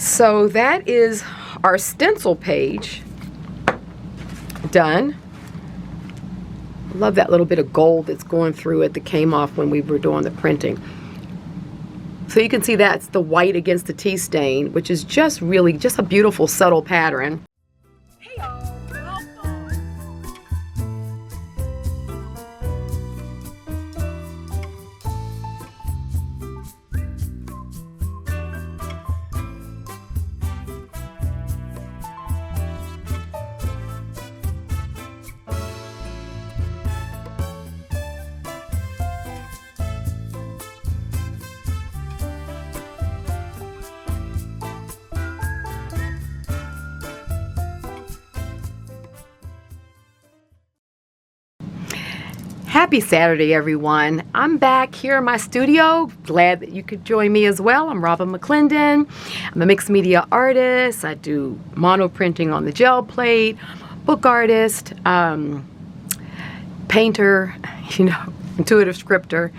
So that is our stencil page done. Love that little bit of gold that's going through it that came off when we were doing the printing. So you can see that's the white against the tea stain, which is just really just a beautiful subtle pattern. Hey y'all. Happy Saturday, everyone. I'm back here in my studio. Glad that you could join me as well. I'm Robin McClendon. I'm a mixed media artist. I do mono printing on the gel plate, book artist, painter, you know, intuitive scripter.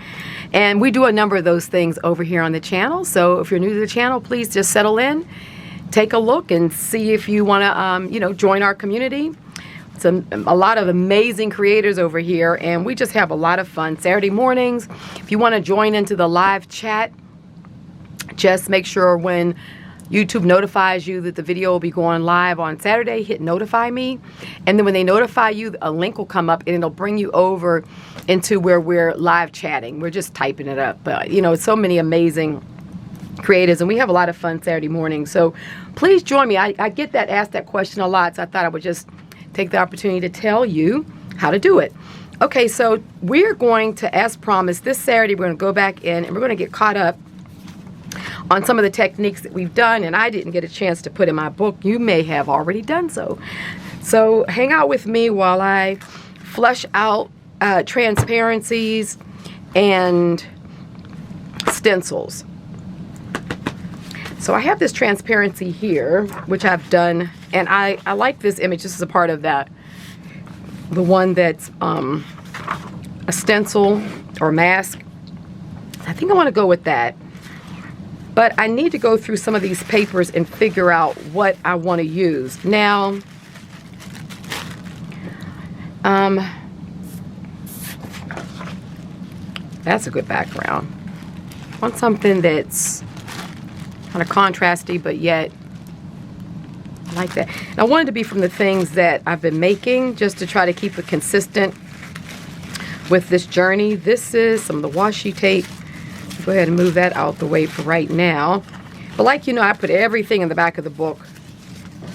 And we do a number of those things over here on the channel. So if you're new to the channel, please just settle in, take a look and see if you want to, you know, join our community. A lot of amazing creators over here, and we just have a lot of fun Saturday mornings. If you want to join into the live chat, just make sure when YouTube notifies you that the video will be going live on Saturday, hit notify me, and then when they notify you, a link will come up and it'll bring you over into where we're live chatting. We're just typing it up, but you know, so many amazing creators, and we have a lot of fun Saturday mornings. So please join me. I get that asked that question a lot, so I thought I would just take the opportunity to tell you how to do it. Okay, so we're going to, as promised, this Saturday we're going to go back in and we're going to get caught up on some of the techniques that we've done and I didn't get a chance to put in my book. You may have already done so. So hang out with me while I flush out transparencies and stencils. So I have this transparency here, which I've done, and I like this image. This is a part of that, the one that's a stencil or mask. I think I want to go with that. But I need to go through some of these papers and figure out what I want to use. Now, that's a good background. I want something that's kind of contrasty, but yet I like that. And I wanted to be from the things that I've been making, just to try to keep it consistent with this journey. This is some of the washi tape. Go ahead and move that out the way for right now. But like you know, I put everything in the back of the book.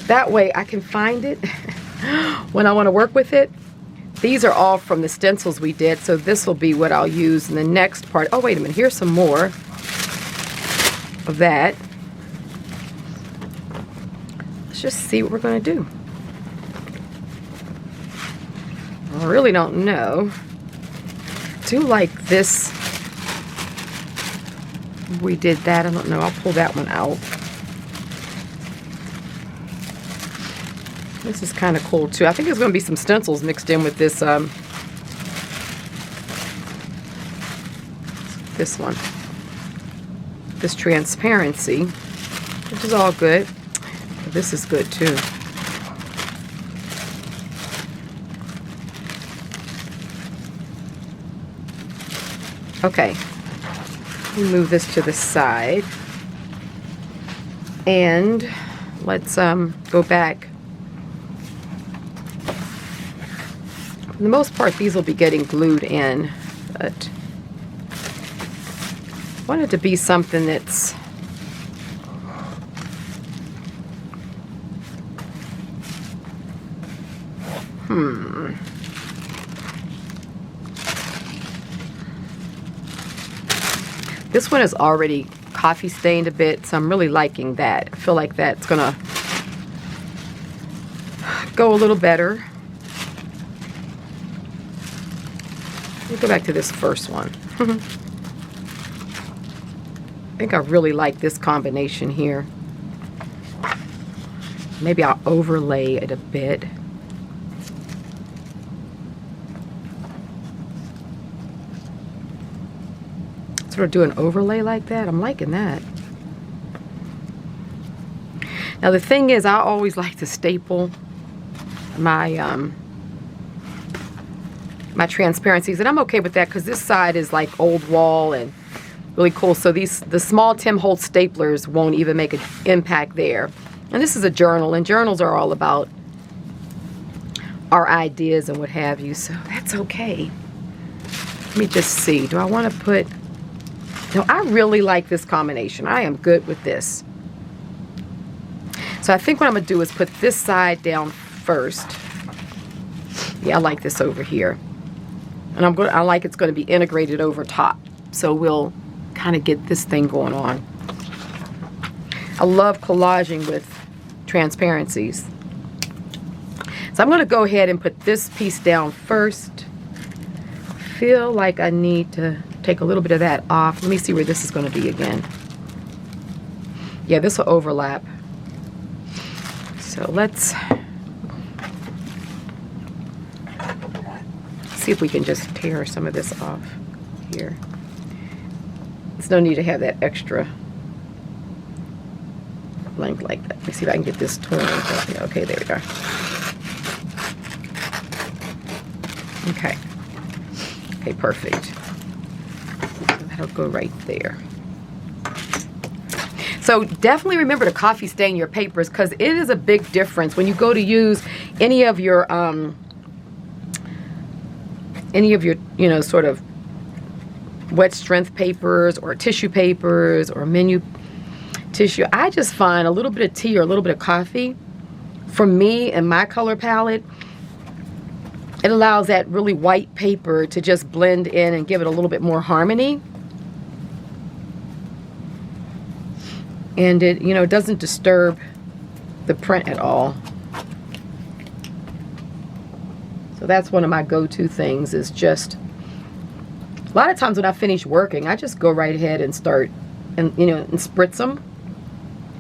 That way I can find it when I want to work with it. These are all from the stencils we did, so this will be what I'll use in the next part. Oh, wait a minute, here's some more of that. Let's just see what we're going to do. I really don't know. I do like this. We did that. I don't know. I'll pull that one out. This is kind of cool too. I think there's going to be some stencils mixed in with this. This one. This transparency, which is all good. This is good too. Okay, let me move this to the side, and let's go back. For the most part, these will be getting glued in, but I want it to be something that's This one is already coffee stained a bit, so I'm really liking that. I feel like that's gonna go a little better. Let me go back to this first one. I think I really like this combination here. Maybe I'll overlay it a bit. Sort of do an overlay like that. I'm liking that. Now the thing is, I always like to staple my my transparencies, and I'm okay with that because this side is like old wall and really cool. So the small Tim Holtz staplers won't even make an impact there. And this is a journal, and journals are all about our ideas and what have you, so that's okay. Let me just see. Do I want to put... No, I really like this combination. I am good with this. So I think what I'm going to do is put this side down first. Yeah, I like this over here. And I like it's going to be integrated over top. So we'll kind of get this thing going on. I love collaging with transparencies. So I'm going to go ahead and put this piece down first. I feel like I need to take a little bit of that off. Let me see where this is going to be again. Yeah, this will overlap. So let's see if we can just tear some of this off here. There's no need to have that extra length like that. Let me see if I can get this torn. Okay, there we go. Okay. Okay, perfect. That'll go right there. So definitely remember to coffee stain your papers, because it is a big difference when you go to use any of your you know, sort of wet strength papers or tissue papers or menu tissue. I just find a little bit of tea or a little bit of coffee, for me and my color palette, it allows that really white paper to just blend in and give it a little bit more harmony. And it, you know, doesn't disturb the print at all. So that's one of my go-to things, is just, a lot of times when I finish working, I just go right ahead and start, and you know, and spritz them,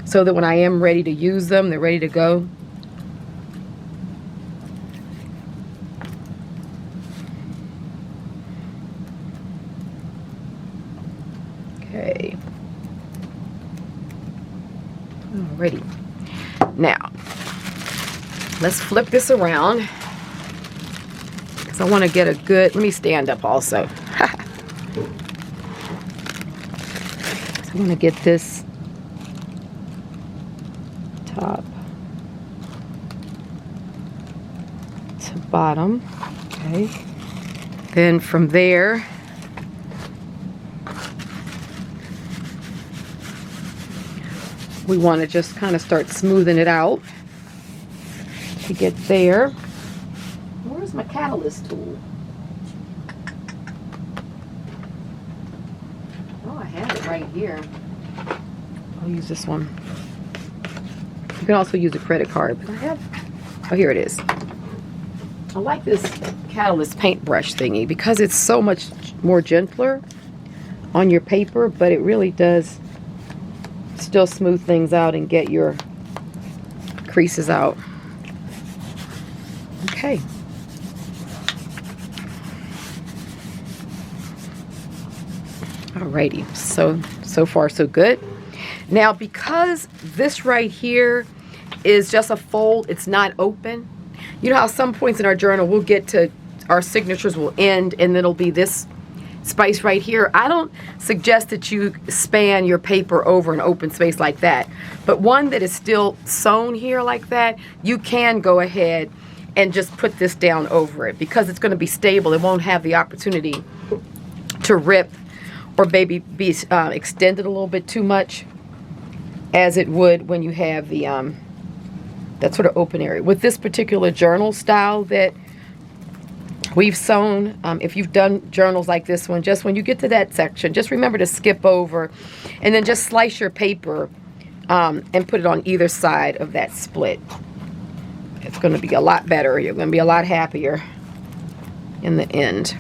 so that when I am ready to use them, they're ready to go. Okay. Alrighty. Now, let's flip this around, because I want to get a good, let me stand up also. So I want to get this top to bottom. Okay. Then from there, we want to just kind of start smoothing it out to get there. Where's my catalyst tool? Oh, I have it right here. I'll use this one. You can also use a credit card, but I have, oh, here it is. I like this catalyst paintbrush thingy because it's so much more gentler on your paper, but it really does still smooth things out and get your creases out. Okay. Alrighty, so far so good. Now, because this right here is just a fold, it's not open. You know how some points in our journal we'll get to, our signatures will end and then it'll be this space right here. I don't suggest that you span your paper over an open space like that, but one that is still sewn here like that, you can go ahead and just put this down over it, because it's going to be stable. It won't have the opportunity to rip or maybe be extended a little bit too much, as it would when you have the that sort of open area. With this particular journal style that we've sewn, if you've done journals like this one, just when you get to that section, just remember to skip over and then just slice your paper and put it on either side of that split. It's going to be a lot better. You're going to be a lot happier in the end.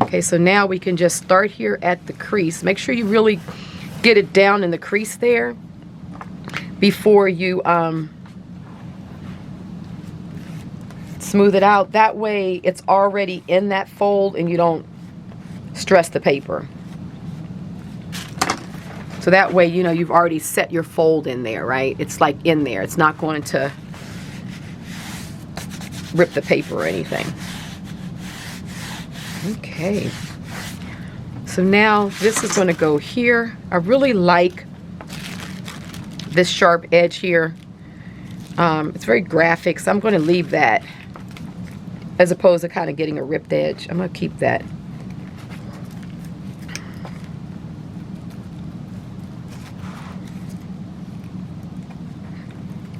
Okay, so now we can just start here at the crease. Make sure you really get it down in the crease there before you smooth it out. That way it's already in that fold and you don't stress the paper. So that way, you know, you've already set your fold in there, right? It's like in there. It's not going to rip the paper or anything. Okay. So now this is going to go here. I really like this sharp edge here. It's very graphic, so I'm going to leave that as opposed to kind of getting a ripped edge. I'm going to keep that.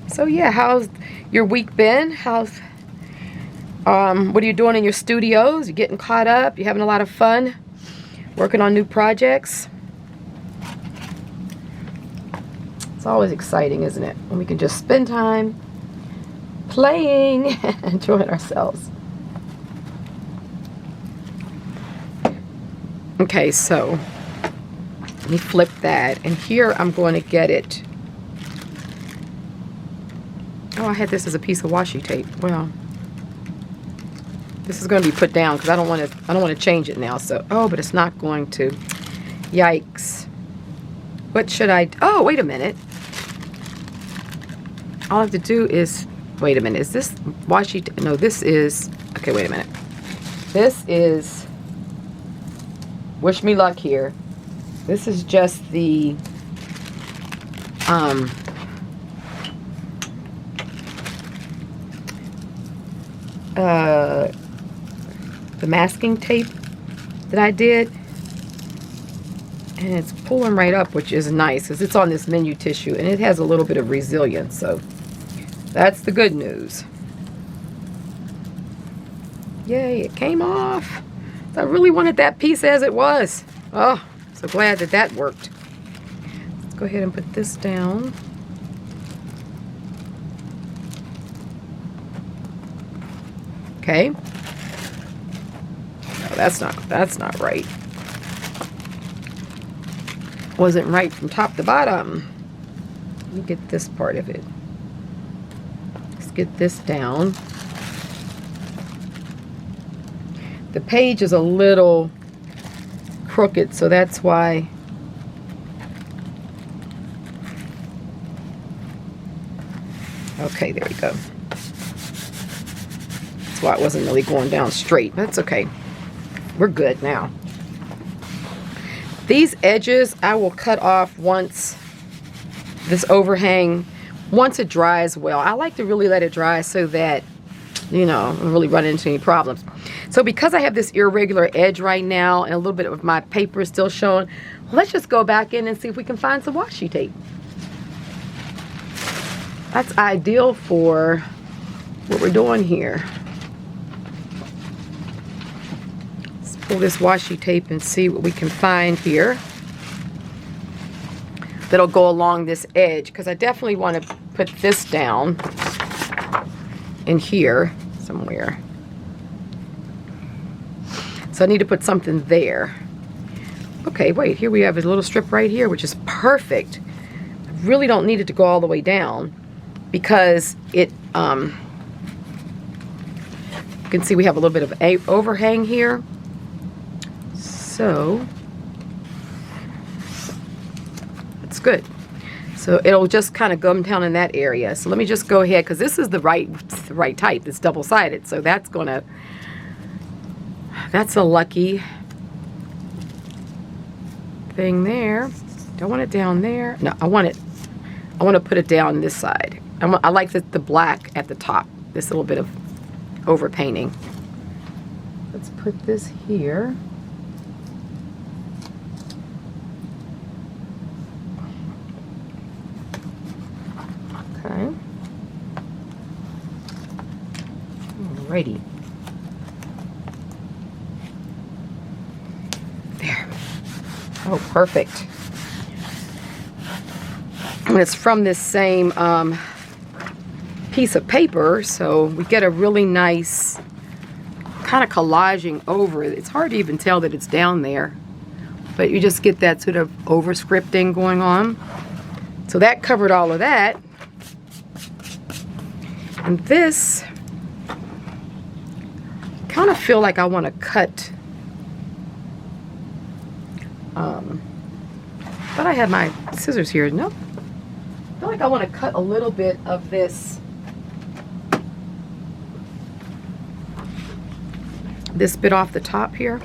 So yeah, how's your week been? What are you doing in your studios? You getting caught up? You having a lot of fun working on new projects? It's always exciting, isn't it? When we can just spend time playing, enjoying ourselves. Okay, so let me flip that, and here I'm going to get it. Oh, I had this as a piece of washi tape. Well, this is going to be put down because I don't want to change it now. So, oh, but it's not going to. Yikes. What should I? Oh, wait a minute. All I have to do is, wait a minute. Is this washi? No, this is. Okay, wait a minute. This is. Wish me luck here. This is just the. The masking tape that I did, and it's pulling right up, which is nice because it's on this menu tissue and it has a little bit of resilience, so that's the good news. Yay, it came off. I really wanted that piece as it was. Oh, so glad that that worked. Let's go ahead and put this down. Okay. No, that's not right. Wasn't right from top to bottom. Let me get this part of it. Let's get this down. The page is a little crooked, so that's why. Okay, there we go. That's why it wasn't really going down straight. That's okay. We're good now. These edges I will cut off once this overhang, once it dries well. I like to really let it dry so that, you know, I don't really run into any problems. So because I have this irregular edge right now and a little bit of my paper is still showing, let's just go back in and see if we can find some washi tape. That's ideal for what we're doing here. Let's pull this washi tape and see what we can find here that'll go along this edge, because I definitely want to put this down in here somewhere. So I need to put something there. Okay, wait, here we have a little strip right here, which is perfect. I really don't need it to go all the way down because it, you can see we have a little bit of a overhang here. So that's good. So it'll just kind of go down in that area. So let me just go ahead, because this is the right type. It's double-sided, so that's gonna. That's a lucky thing there. Don't want it down there. No, I want to put it down this side. I like the black at the top. This little bit of overpainting. Let's put this here. Okay. Alrighty. There. Oh, perfect. And it's from this same piece of paper, so we get a really nice kind of collaging over it. It's hard to even tell that it's down there, but you just get that sort of over scripting going on. So that covered all of that. And this, kind of feel like I want to cut thought I had my scissors here. Nope. I feel like I want to cut a little bit of this bit off the top here.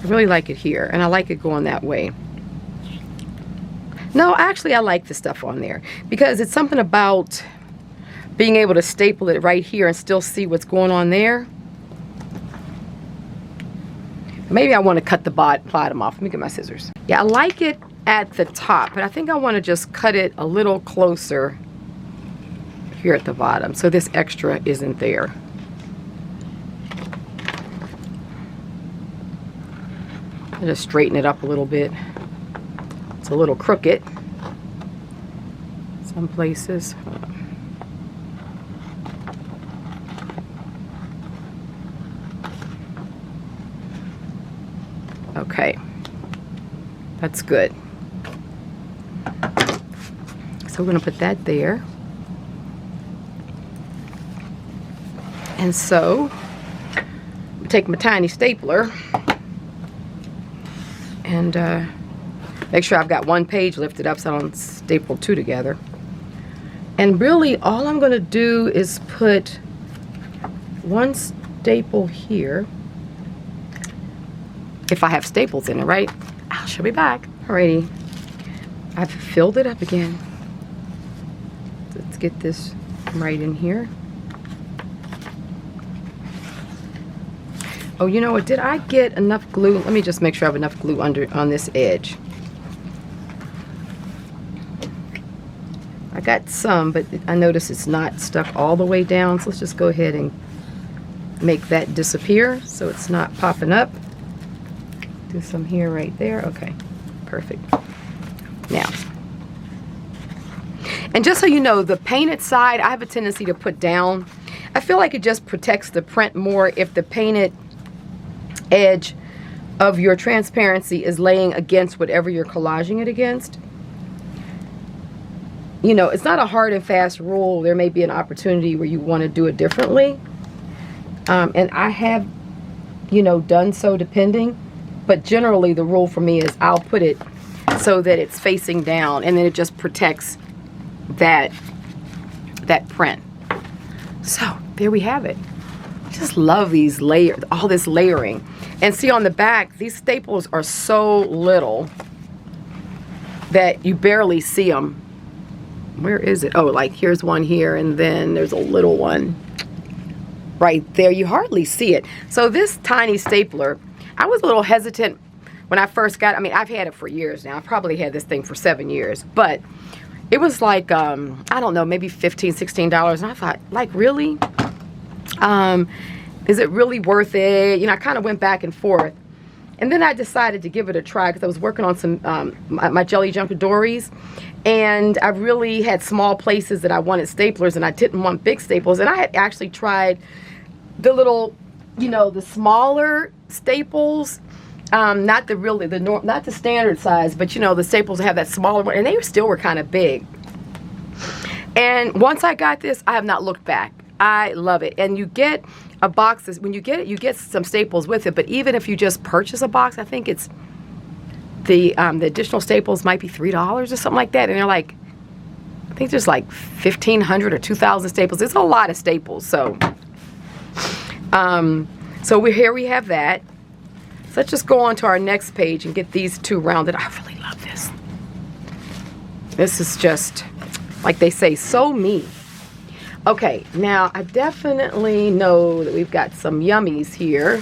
I really like it here, and I like it going that way. No, actually I like the stuff on there because it's something about being able to staple it right here and still see what's going on there. Maybe I want to cut the bottom off. Let me get my scissors. Yeah, I like it at the top, but I think I want to just cut it a little closer here at the bottom so this extra isn't there. I'll just straighten it up a little bit. It's a little crooked some places. Okay, that's good. So we're going to put that there. And so, take my tiny stapler and make sure I've got one page lifted up so I don't staple two together. And really all I'm going to do is put one staple here. If I have staples in it, right? She'll be back. Alrighty. I've filled it up again. Let's get this right in here. Oh, you know what? Did I get enough glue? Let me just make sure I have enough glue on this edge. I got some, but I notice it's not stuck all the way down. So let's just go ahead and make that disappear so it's not popping up. Do some here, right there. Okay, perfect. Now, and just so you know, the painted side, I have a tendency to put down. I feel like it just protects the print more if the painted edge of your transparency is laying against whatever you're collaging it against. You know, it's not a hard and fast rule. There may be an opportunity where you want to do it differently. And I have, you know, done so depending. But generally the rule for me is I'll put it so that it's facing down and then it just protects that print. So there we have it. I just love these layers, all this layering. And see on the back, these staples are so little that you barely see them. Where is it? Oh, like here's one here and then there's a little one right there. You hardly see it. So this tiny stapler, I was a little hesitant when I first got it. I mean, I've had it for years now. I've probably had this thing for 7 years. But it was like, I don't know, maybe $15, $16. And I thought, like, really? Is it really worth it? You know, I kind of went back and forth. And then I decided to give it a try because I was working on some, my jelly junkadories. And I really had small places that I wanted staplers and I didn't want big staples. And I had actually tried the little, you know, the smaller staples, not the standard size, but you know, the staples that have that smaller one, and they still were kind of big. And once I got this, I have not looked back. I love it. And you get a box, when you get it, you get some staples with it, but even if you just purchase a box, I think it's the additional staples might be $3 or something like that, and they're like, I think there's like 1,500 or 2,000 staples. It's a lot of staples. So here we have that. So let's just go on to our next page and get these two rounded. I really love this. This is just, like they say, so me. Okay, now I definitely know that we've got some yummies here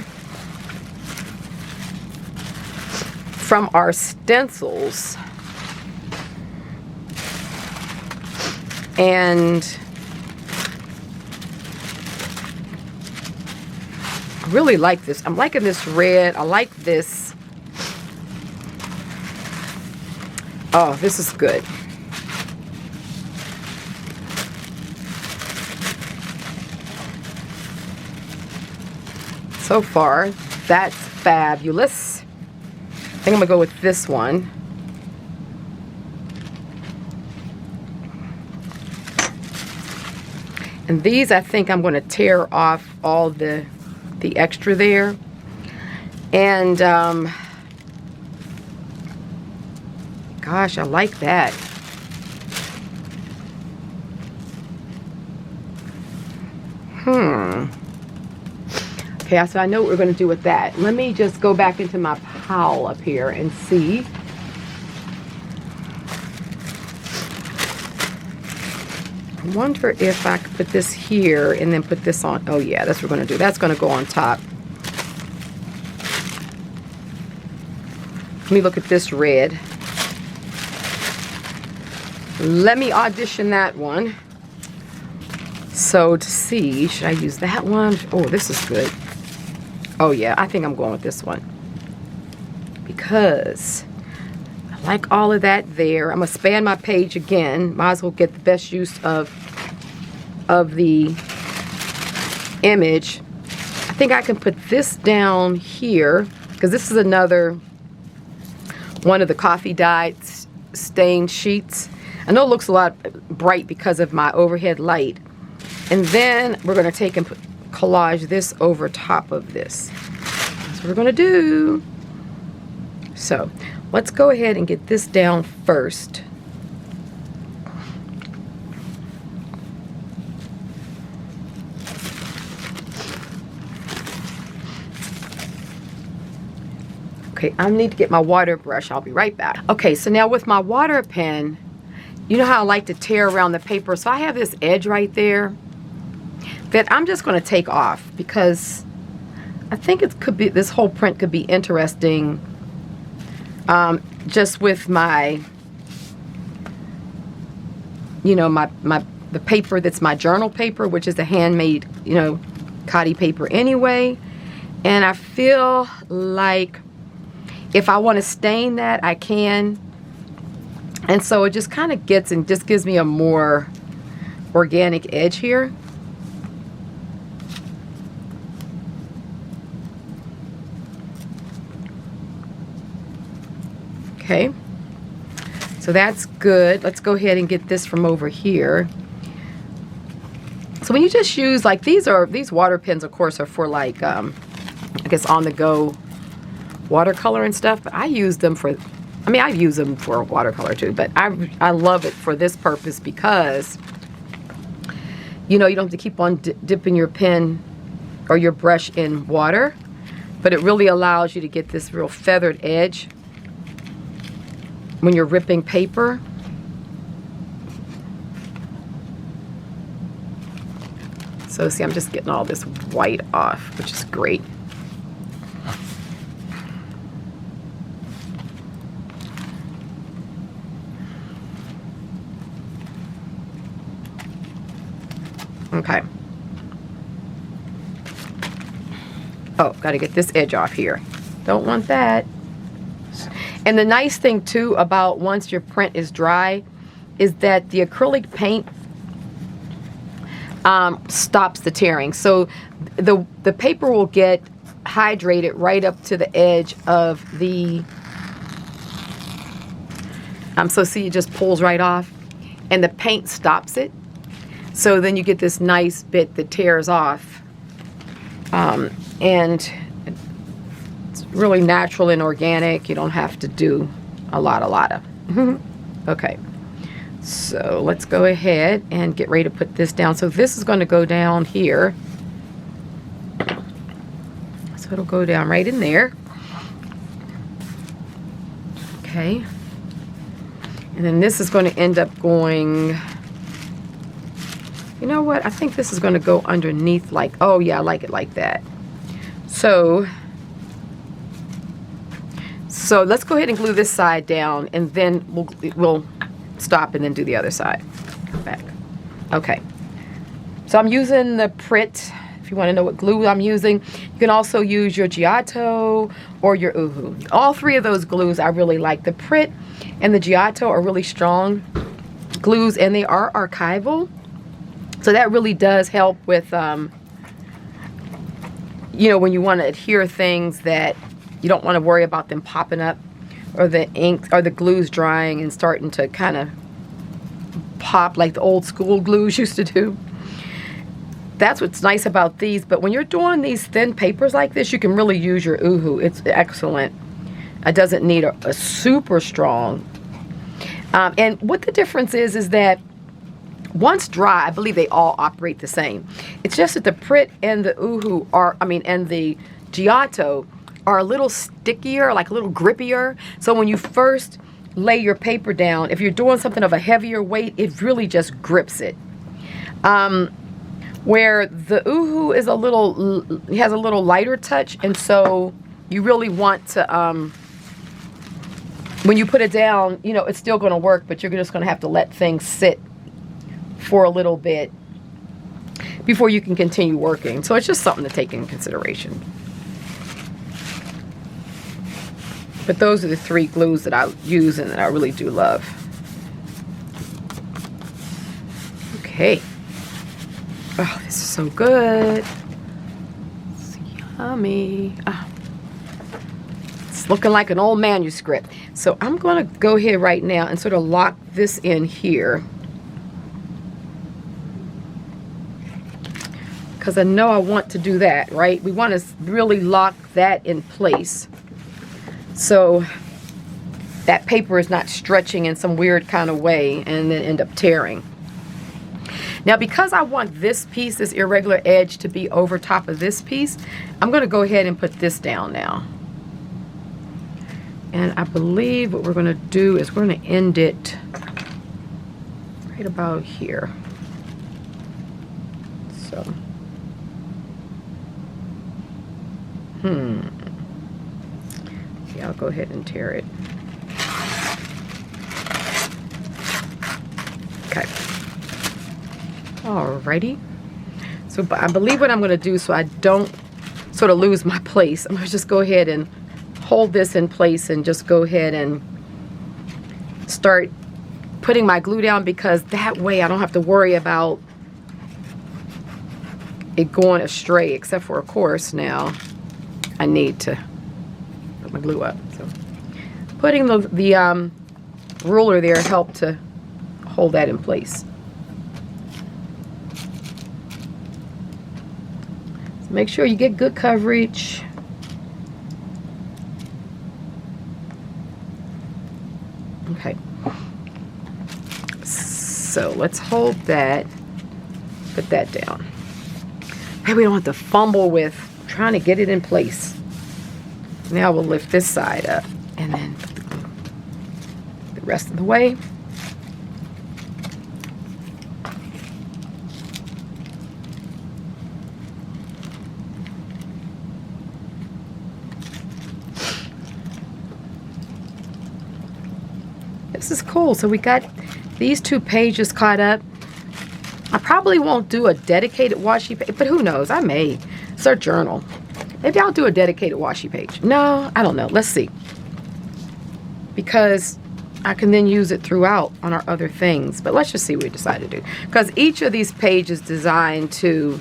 from our stencils. And I really like this. I'm liking this red. I like this. Oh, this is good. So far, that's fabulous. I think I'm gonna go with this one. And these, I think I'm going to tear off all the extra there. And gosh, I like that. Okay, so I know what we're going to do with that. Let me just go back into my pile up here and see. I wonder if I could put this here and then put this on. Oh yeah, that's what we're going to do. That's going to go on top. Let me look at this red. Let me audition that one. So to see, should I use that one? Oh, this is good. Oh yeah, I think I'm going with this one. Because I like all of that there. I'm going to span my page again. Might as well get the best use of the image. I think I can put this down here, because this is another one of the coffee dyed stained sheets. I know it looks a lot bright because of my overhead light. And then we're going to take and collage this over top of this. That's what we're going to do. So let's go ahead and get this down first. Okay, I need to get my water brush. I'll be right back. Okay, so now with my water pen, you know how I like to tear around the paper? So I have this edge right there that I'm just going to take off, because I think it could be, this whole print could be interesting just with my, you know, the paper that's my journal paper, which is a handmade, you know, 𝐏𝐻𝐒 paper anyway. And I feel like if I want to stain that, I can. And so it just kind of gets and just gives me a more organic edge here. Okay, so that's good. Let's go ahead and get this from over here. So when you just use, like, these water pens, of course, are for, like, I guess on the go watercolor and stuff, but I use them for, I mean, I use them for watercolor too, but I love it for this purpose because, you know, you don't have to keep on dipping your pen or your brush in water, but it really allows you to get this real feathered edge when you're ripping paper. So see, I'm just getting all this white off, which is great. Okay. Oh, got to get this edge off here. Don't want that. And the nice thing too about once your print is dry is that the acrylic paint stops the tearing. So the paper will get hydrated right up to the edge of the, so see, it just pulls right off and the paint stops it. So then you get this nice bit that tears off. And it's really natural and organic. You don't have to do a lot of. Okay. So let's go ahead and get ready to put this down. So this is going to go down here. So it'll go down right in there. Okay. And then this is going to end up going, you know what? I think this is going to go underneath, like, oh yeah, I like it like that. So let's go ahead and glue this side down, and then we'll stop and then do the other side. Come back. Okay. So I'm using the Prit. If you want to know what glue I'm using, you can also use your Giotto or your Uhu. All three of those glues I really like. The Prit and the Giotto are really strong glues, and they are archival. So that really does help with, you know, when you want to adhere things that you don't want to worry about them popping up, or the ink or the glues drying and starting to kind of pop like the old school glues used to do. that's what's nice about these. But when you're doing these thin papers like this, you can really use your 𝐻𝐻𝐻. It's excellent. It doesn't need a super strong. And what the difference is that once dry, I believe they all operate the same. It's just that the Prit and the 𝐻𝐻𝐻 are, and the Giotto are a little stickier, like a little grippier. So when you first lay your paper down, if you're doing something of a heavier weight, it really just grips it. Where the 𝐻𝐻𝐻 is has a little lighter touch, and so you really want to, when you put it down, you know, it's still going to work, but you're just going to have to let things sit for a little bit before you can continue working. So it's just something to take into consideration. But those are the 3 glues that I use and that I really do love. Okay. Oh, this is so good. It's yummy. Oh. It's looking like an old manuscript. So I'm going to go ahead right now and sort of lock this in here, because I know I want to do that, right? We want to really lock that in place so that paper is not stretching in some weird kind of way and then end up tearing. Now, because I want this piece, this irregular edge, to be over top of this piece, I'm going to go ahead and put this down now. And I believe what we're going to do is we're going to end it right about here. So, yeah, I'll go ahead and tear it. Okay. Alrighty. So I believe what I'm going to do, so I don't sort of lose my place, I'm going to just go ahead and hold this in place and just go ahead and start putting my glue down, because that way I don't have to worry about it going astray, except for, of course, now I need to put my glue up. So putting the ruler there helped to hold that in place. So make sure you get good coverage. Okay, so let's hold that, put that down. Maybe we don't have to fumble with trying to get it in place. Now we'll lift this side up and then put the rest of the way. This is cool. So we got these 2 pages caught up. I probably won't do a dedicated washi page, but who knows? I may. It's our journal. Maybe I'll do a dedicated washi page. No, I don't know. Let's see. Because I can then use it throughout on our other things. But let's just see what we decide to do. Because each of these pages is designed to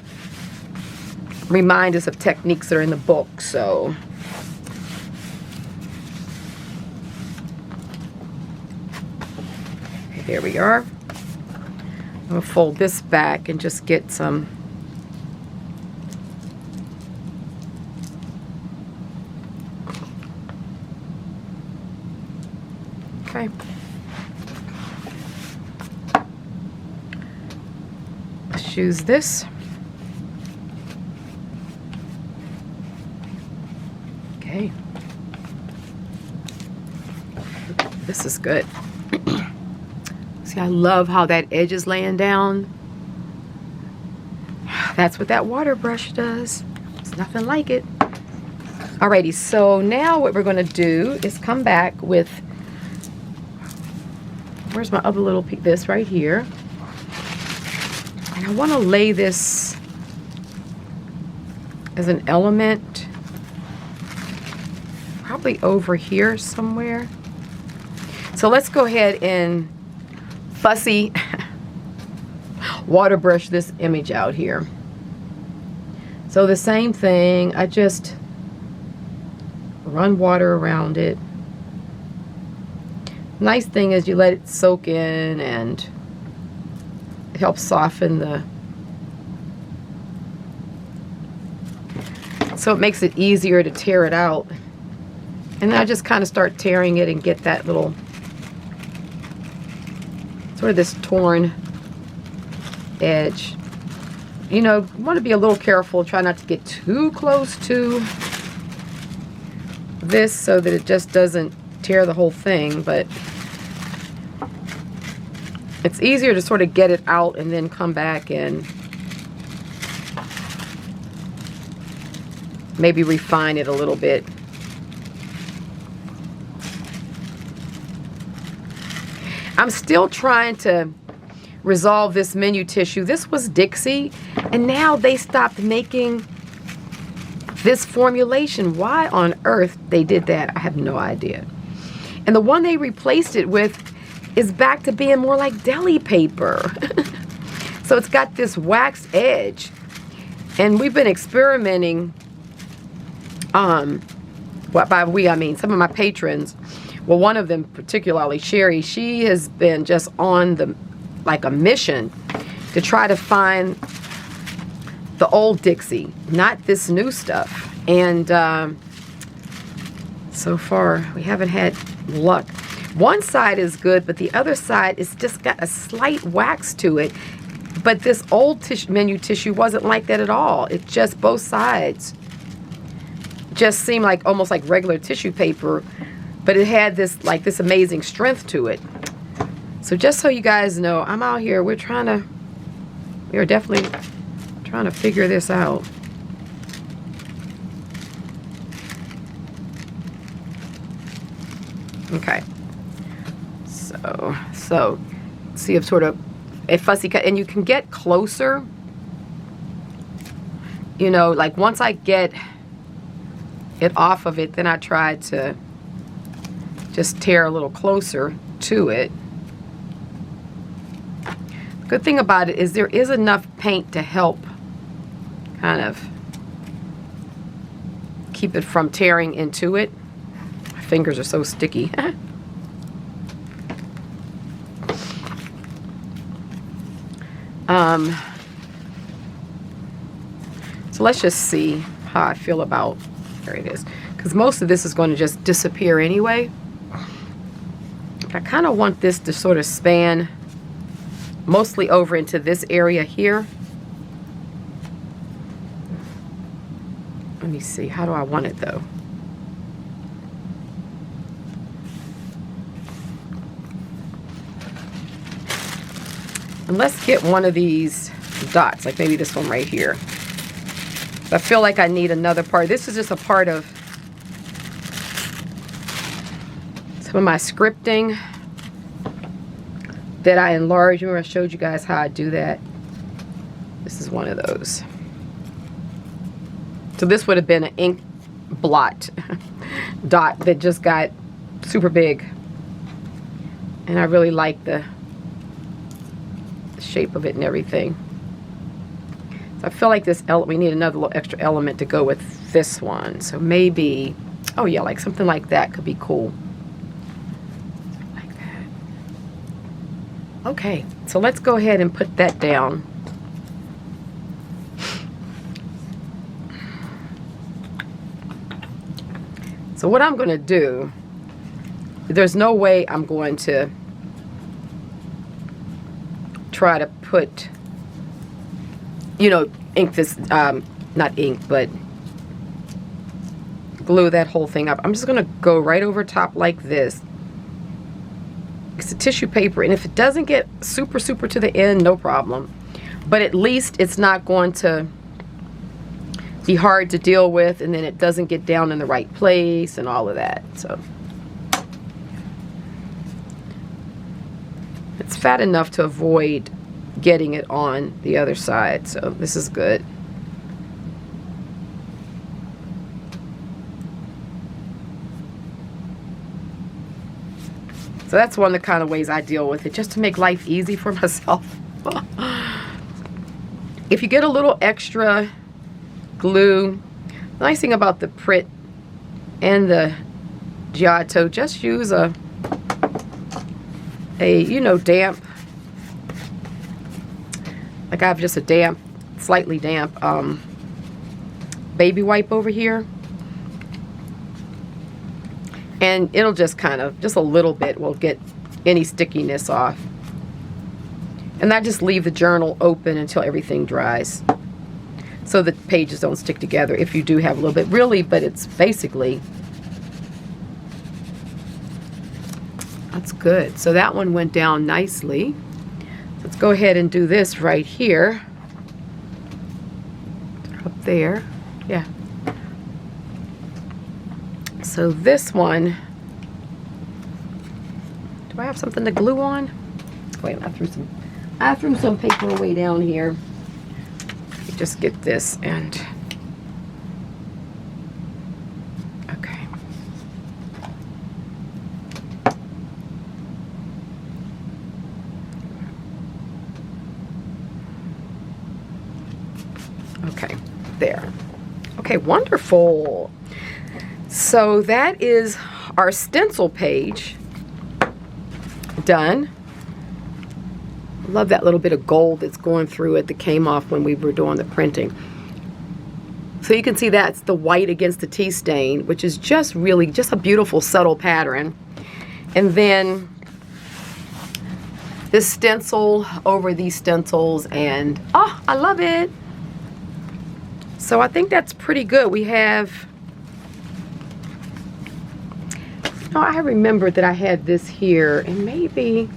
remind us of techniques that are in the book. So there we are. I'm going to fold this back and just get some okay. Let's use this. Okay. This is good. I love how that edge is laying down. That's what that water brush does. It's nothing like it. Alrighty, so now what we're going to do is come back with, where's my other little piece? This right here. And I want to lay this as an element, probably over here somewhere. So let's go ahead and fussy water brush this image out here. So the same thing, I just run water around it. Nice thing is you let it soak in and it helps soften the So it makes it easier to tear it out. And then I just kind of start tearing it and get that little, sort of this torn edge. You know, you want to be a little careful, try not to get too close to this so that it just doesn't tear the whole thing, but it's easier to sort of get it out and then come back and maybe refine it a little bit. I'm still trying to resolve this menu tissue. This was Dixie, and now they stopped making this formulation. Why on earth they did that, I have no idea. And the one they replaced it with is back to being more like deli paper. So it's got this wax edge. And we've been experimenting, by we I mean some of my patrons. Well, one of them particularly, Sherry, she has been just on the like a mission to try to find the old Dixie, not this new stuff. And so far we haven't had luck. One side is good, but the other side is just got a slight wax to it. But this old menu tissue wasn't like that at all. It just, both sides just seemed like almost like regular tissue paper, but it had this like this amazing strength to it. So just so you guys know, I'm out here, we are definitely trying to figure this out. Okay. So see, I've sort of a fussy cut, and you can get closer, you know, like once I get it off of it, then I try to just tear a little closer to it. The good thing about it is there is enough paint to help kind of keep it from tearing into it. My fingers are so sticky. So let's just see how I feel about, there it is, because most of this is going to just disappear anyway. I kind of want this to sort of span mostly over into this area here. Let me see, how do I want it though? And let's get one of these dots, like maybe this one right here. I feel like I need another part. This is just a part of some of my scripting that I enlarged. Remember I showed you guys how I do that? This is one of those. So this would have been an ink blot dot that just got super big. And I really like the shape of it and everything. So I feel like this we need another little extra element to go with this one. So maybe, oh yeah, like something like that could be cool. Like that. Okay, so let's go ahead and put that down. So what I'm going to do, there's no way I'm going to try to put, you know, ink this, not ink, but glue that whole thing up. I'm just going to go right over top like this. It's a tissue paper, and if it doesn't get super to the end, no problem. But at least it's not going to be hard to deal with, and then it doesn't get down in the right place and all of that. So it's fat enough to avoid getting it on the other side, so this is good. So that's one of the kind of ways I deal with it, just to make life easy for myself. If you get a little extra glue, the nice thing about the Prit and the Giotto, just use a you know, damp, like I have just a damp, slightly damp baby wipe over here. And it'll just kind of, just a little bit will get any stickiness off. And I just leave the journal open until everything dries, so the pages don't stick together if you do have a little bit. Really, but it's basically, that's good. So that one went down nicely. Let's go ahead and do this right here. Up there. Yeah. So this one, do I have something to glue on? Wait, I threw some paper away down here. Let me just get this and, okay. Okay, there. Okay, wonderful. So that is our stencil page done. Love that little bit of gold that's going through it that came off when we were doing the printing. So you can see that's the white against the tea stain, which is just really just a beautiful subtle pattern. And then this stencil over these stencils, and oh, I love it. So I think that's pretty good. We have, no, I remembered that I had this here, and maybe,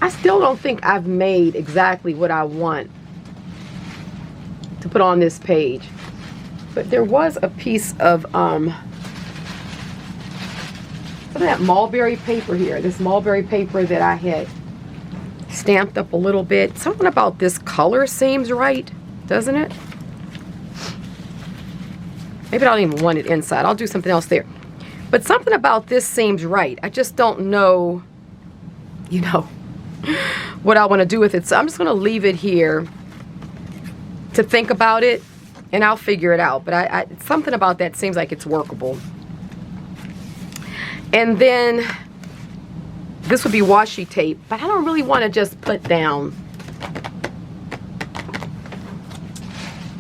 I still don't think I've made exactly what I want to put on this page. But there was a piece of some of that mulberry paper here. This mulberry paper that I had stamped up a little bit. Something about this color seems right, doesn't it? Maybe I don't even want it inside. I'll do something else there. But something about this seems right. I just don't know, you know, what I want to do with it. So I'm just going to leave it here to think about it, and I'll figure it out. But something about that seems like it's workable. And then this would be washi tape, but I don't really want to just put down,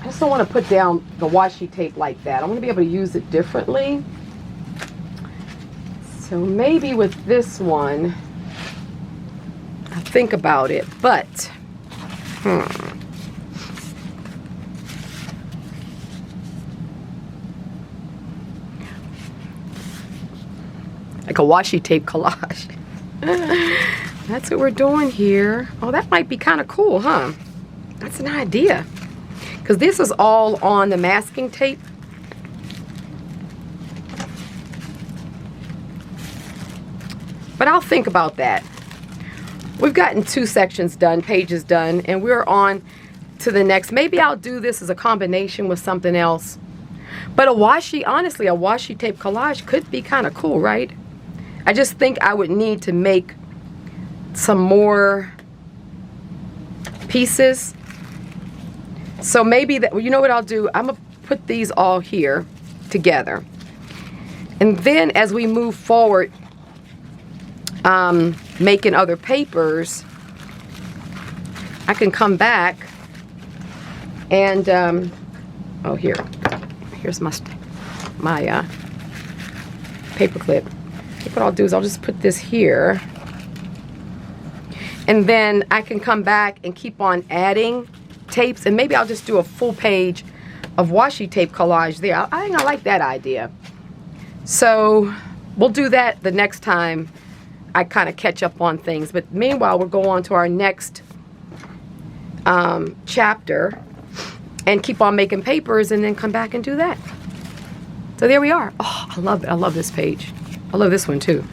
I just don't want to put down the washi tape like that. I want to be able to use it differently. So maybe with this one, I'll think about it, but like a washi tape collage. That's what we're doing here. Oh, that might be kind of cool, huh? That's an idea. Because this is all on the masking tape. But I'll think about that. We've gotten 2 sections done, pages done, and we're on to the next. Maybe I'll do this as a combination with something else. But honestly, a washi tape collage could be kind of cool, right? I just think I would need to make some more pieces. So maybe that, you know what I'll do? I'm gonna put these all here together. And then as we move forward, making other papers, I can come back and oh, here's my paper clip. What I'll do is I'll just put this here, and then I can come back and keep on adding tapes, and maybe I'll just do a full page of washi tape collage there. I think I like that idea. So we'll do that the next time I kind of catch up on things. But meanwhile, we'll go on to our next chapter and keep on making papers, and then come back and do that. So there we are. Oh, I love it. I love this page. I love this one too.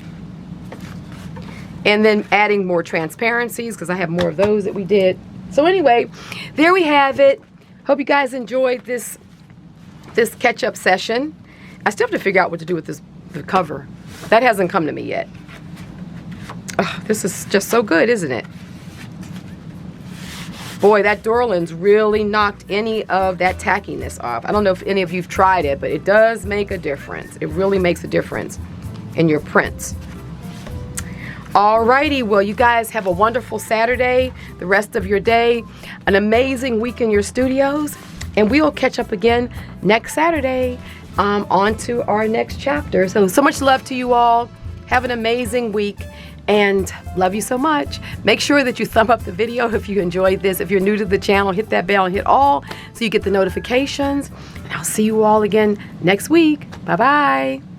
And then adding more transparencies, because I have more of those that we did. So anyway, there we have it. Hope you guys enjoyed this catch-up session. I still have to figure out what to do with the cover. That hasn't come to me yet. Oh, this is just so good, isn't it? Boy, that Dorland's really knocked any of that tackiness off. I don't know if any of you've tried it, but it does make a difference. It really makes a difference in your prints. Alrighty, well, you guys have a wonderful Saturday, the rest of your day, an amazing week in your studios, And we will catch up again next Saturday on to our next chapter. So much love to you all. Have an amazing week. And love you so much. Make sure that you thumb up the video if you enjoyed this. If you're new to the channel, hit that bell and hit all so you get the notifications. And I'll see you all again next week. Bye-bye.